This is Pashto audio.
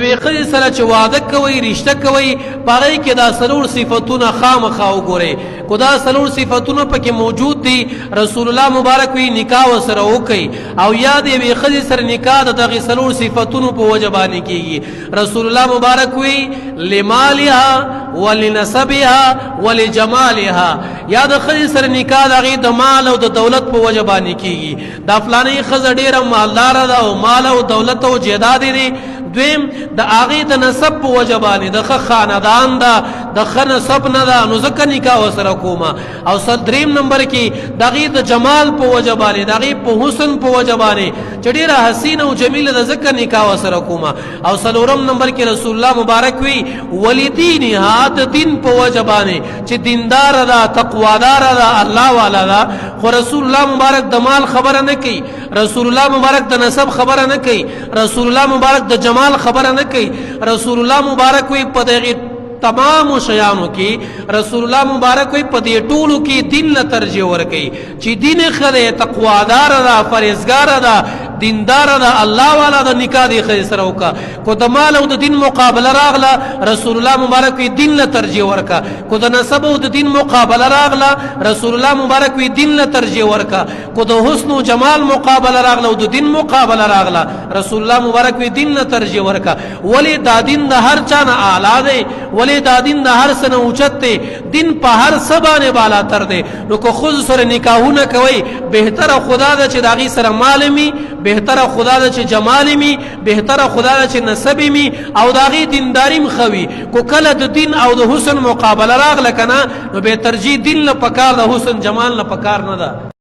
وی خځې سره چې واده کوي رشته کوي په هغې کې دا څلور صفتونه خامخا وګورئ خو دا څلور صفتونه پکې موجود دي رسول الله مبارک وی نکاح ورسره وکړئ او یا د یوې ښځې سره نکاح د دغې څلور صفتونو په وجه باندې کېږي رسول الله مبارک وی لمالها ولنسبها ولجمالها یا د ښځې سره نکاح د هغې د مال او د دولت په وجه باندې کېږي دا فلانۍ ښځه ډېره مالداره ده او مال او دولت او جیداد دی دویم د هغې د نسب په وجه باندې د ښه خاندان ده د ښه نسب نه ده نو ځکه نکاح ورسره کومه او دریم نمبر کې د هغې د جمال په وجه باندې د هغې په حسن په وجه باندې چې ډېره حسینه او جمیله ده ځکه نکاح ورسره کومه او څلورم نمبر کې رسول الله مبارک وی ولدینها د دین په وجه باندې چې دینداره ده تقواداره ده الله والا ده خو رسول الله مبارک د مال خبره نه کوي رسول الله مبارک د نسب خبره نه کوي رسول الله مبارک د جمال خبره نه کوي رسول الله مبارک وی په دغه تمام شیانو کې رسول الله مبارک وی په دې ټولو کې دین له ترجیح ورکوي چې دین خله تقوادار ده پرهیزګار ده دیندار ده الله والا د نکاح دی خیر سره وکا کو د مال او د دین مقابله راغله رسول الله مبارک وی دین له ترجیح ورکا کو د نسب او د دین مقابله راغله رسول الله مبارک وی دین له ترجیح ورکا کو د حسن او جمال مقابله راغله او د دین مقابله راغله رسول الله مبارک وی دین له ترجیح ورکا ولی دا دین د هر چا نه اعلی دی ولی دا دین د هر څه نه اوچت دی دین په هر څه باندې بالا تر دی نو کو خود سره نکاحونه کوي بهتره خدا ده چې د هغې سره مال می بهتره خدا ده چې جمال می بهتره خدا ده چې نسب می او د هغې دینداري م ښه وي کو کله د دین او د حسن مقابله راغله که نه نو به ترجیح دین له پکار د حسن جمال نه پکار نه ده